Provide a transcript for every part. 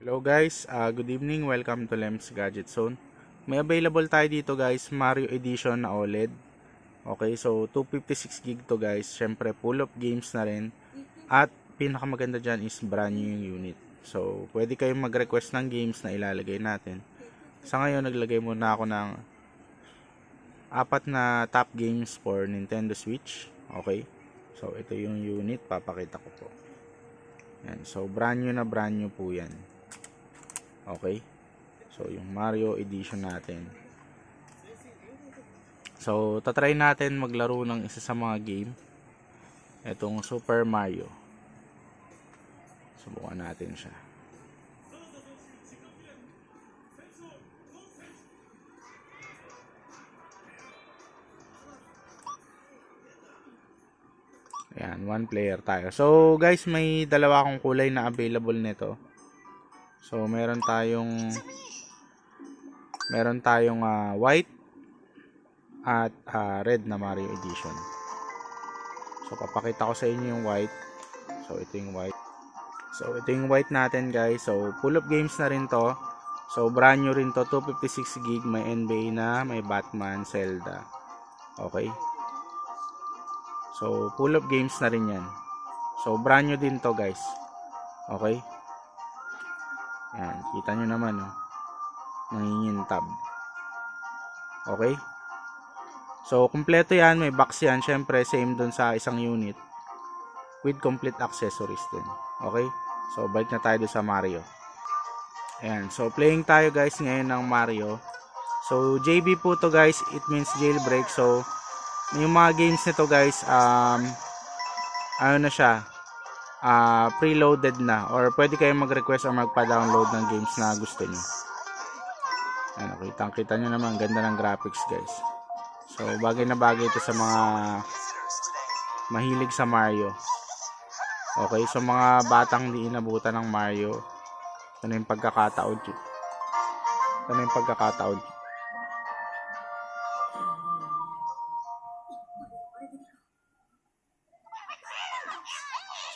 Hello guys, good evening. Welcome to Lems Gadget Zone. May available tayo dito guys, Mario Edition na OLED. Okay, so 256 gig to guys. Syempre full of games na rin. At pinakamaganda dyan is brand new yung unit. So pwede kayong mag-request ng games na ilalagay natin. Sa ngayon naglagay muna ako ng 4 na top games for Nintendo Switch. Okay, so ito yung unit, papakita ko po. Yan, so brand new po yan. Okay, so yung Mario Edition natin. So tatry natin maglaro ng isa sa mga game, itong Super Mario. Subukan natin siya. Ayan, 1 player tayo. So guys, may dalawa akong kulay na available nito. So meron tayong white at red na Mario Edition. So papakita ko sa inyo yung white. So ito yung white. So ito yung white natin guys. So full of games na rin to. So brand new rin to, 256 gig, may NBA na, may Batman, Zelda. Okay. So full of games na rin yan. So brand new din to guys. Okay. Yan, kita nyo naman, oh. Nangingintab. Okay? So, kompleto yan. May box yan. Syempre, same dun sa isang unit. With complete accessories din. Okay? So, balik na tayo dun sa Mario. Ayan. So, playing tayo guys ngayon ng Mario. So, JB po to guys. It means jailbreak. So, yung mga games nito guys, ano na siya, preloaded na, or pwede kayong mag-request o magpa-download ng games na gusto niyo. Ano, kitang-kita niyo naman, ganda ng graphics guys. So bagay na bagay ito sa mga mahilig sa Mario. Okay, so mga batang di inabutan ng Mario, ito na yung pagkakataon.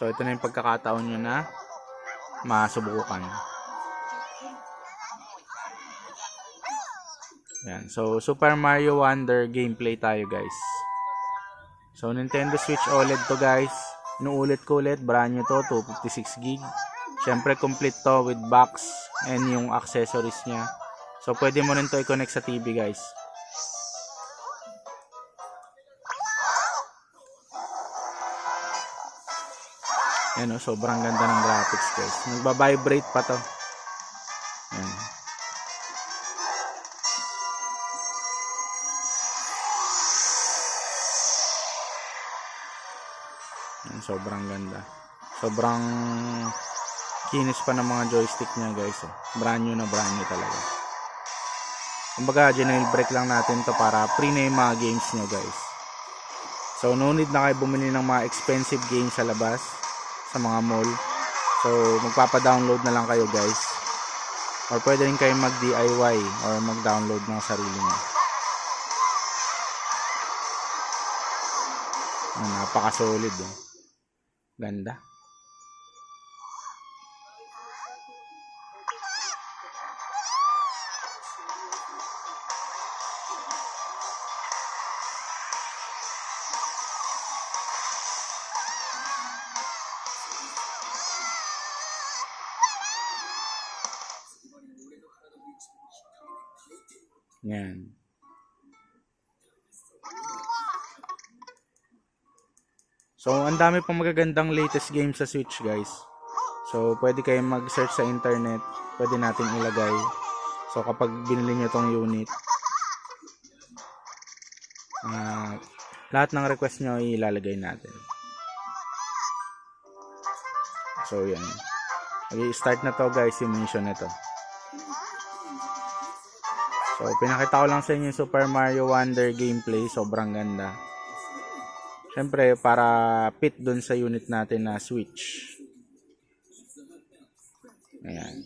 So ito na yung pagkakataon nyo na masubukan. Yan. So Super Mario Wonder gameplay tayo guys. So Nintendo Switch OLED to guys. Inuulit ko ulit, brand new to, 256 gig. Syempre complete to with box and yung accessories niya. So pwede mo rin to i-connect sa TV guys. Yan, oh, sobrang ganda ng graphics guys. Nagba-vibrate pa to. Yan. Yan, sobrang ganda. Sobrang kinis pa ng mga joystick niya guys. Oh. Brand new talaga. Kumbaga, jailbreak lang natin to para free na yung mga games niya guys. So, no need na kayo bumili ng mga expensive games sa labas, sa mga mall. So magpapa-download na lang kayo guys, or pwede rin kayo mag-DIY or mag-download ng sarili niyo. Napaka-solid, oh. Ganda. Yan. So, ang dami pang magagandang latest games sa Switch, guys. So, pwede kayong mag-search sa internet. Pwede natin ilagay. So, kapag binili nyo tong unit, lahat ng request nyo ilalagay natin. So, yan. Mag-i-start na to, guys, yung mission na to. So, pinakita ko lang sa inyo yung Super Mario Wonder gameplay. Sobrang ganda. Siyempre, para fit dun sa unit natin na Switch. Ayan.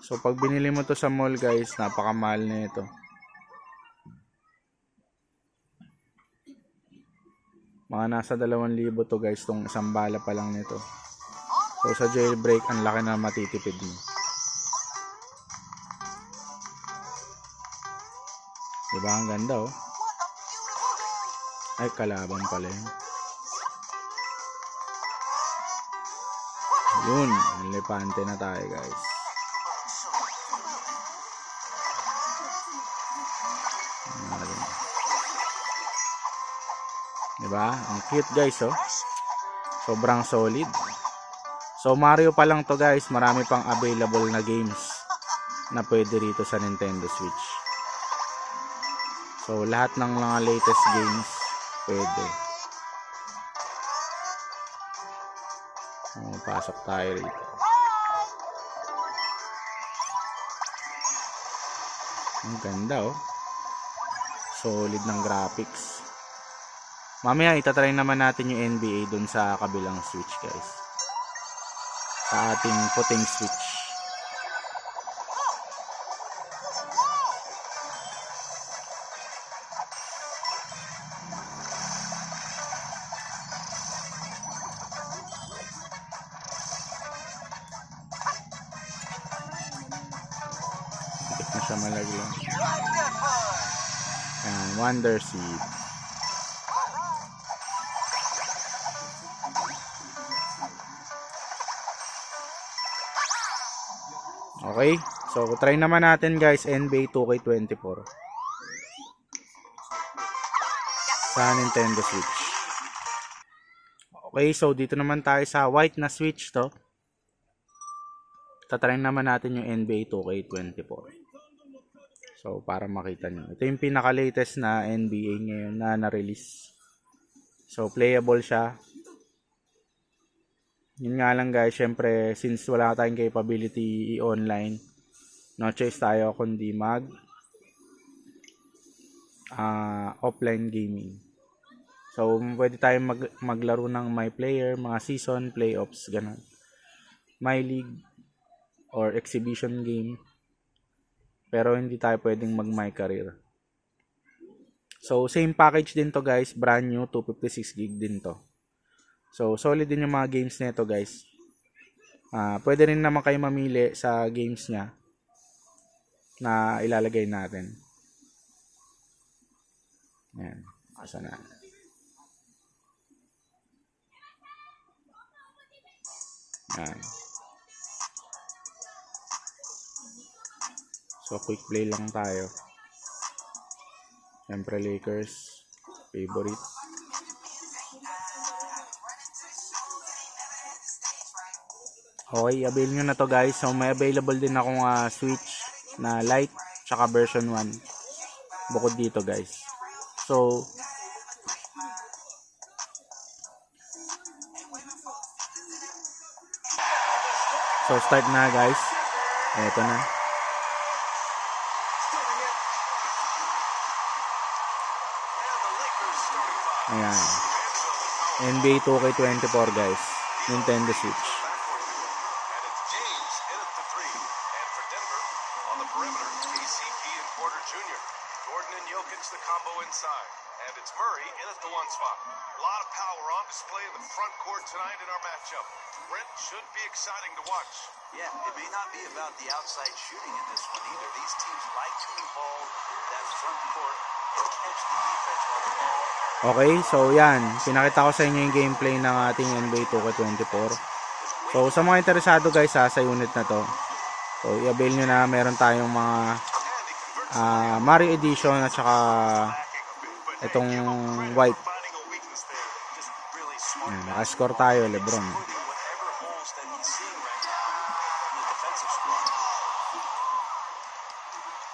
So, pag binili mo to sa mall guys, napakamahal na ito. Mga Mga nasa 2,000 to guys, tong isang bala pa lang nito. So sa jailbreak, ang laki na matitipid mo. Diba ang ganda oh. Ay, kalaban pala yun. Yun, elepante na tayo guys. Diba? Ang cute guys oh. Sobrang solid. So Mario pa lang to guys, marami pang available na games na pwede rito sa Nintendo Switch. So lahat ng mga latest games pwede. Pasok tayo rito. Ang ganda oh. Solid ng graphics. Mamaya itatry naman natin yung NBA dun sa kabilang Switch guys. Sa ating puting Switch. Hindi na siya malaglang. Ayan, Wonder Seed. Okay, so try naman natin guys NBA 2K24 sa Nintendo Switch. Okay, so dito naman tayo sa white na Switch to. Tatry naman natin yung NBA 2K24. So para makita nyo. Ito yung pinaka-latest na NBA ngayon na na-release. So playable siya. Yun nga lang guys, syempre since wala tayong capability i-online, no choice tayo kundi offline gaming. So pwede tayong maglaro ng my player, mga season, playoffs, ganun. My league or exhibition game. Pero hindi tayo pwedeng my career. So same package din to guys, brand new, 256 gig din to. So, solid din yung mga games nito guys. Pwede rin naman kayo mamili sa games niya na ilalagay natin. Ayan. Asa na. Ayan. So, quick play lang tayo. Siyempre, Lakers. Favorite. Okay, avail nyo na to guys. So may available din akong Switch na Lite tsaka version 1 bukod dito guys. So start na guys. Eto na. Ayan. NBA 2K24 guys. Nintendo Switch. Gordon and Jokic the combo inside, and it's Murray in at the one spot. A lot of power on display in the front court tonight in our matchup. Brent should be exciting to watch. Yeah, it may not be about the outside shooting in this one either. These teams like to involve that front court and catch the defense while the ball. Okay, so yan, pinakita ko sa inyo yung gameplay ng ating NBA 2K24. So sa mga interesado guys sa unit na to, so i-avail nyo na, meron tayong mga Mario Edition at saka itong white. Naka-score tayo, Lebron.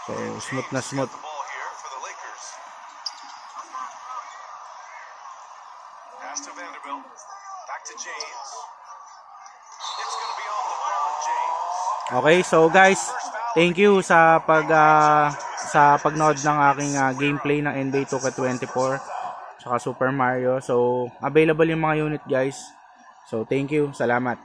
So smooth na smooth. Okay, so guys, thank you sa pagnood ng aking gameplay ng NBA 2K24 saka Super Mario. So available yung mga unit guys. So thank you, salamat.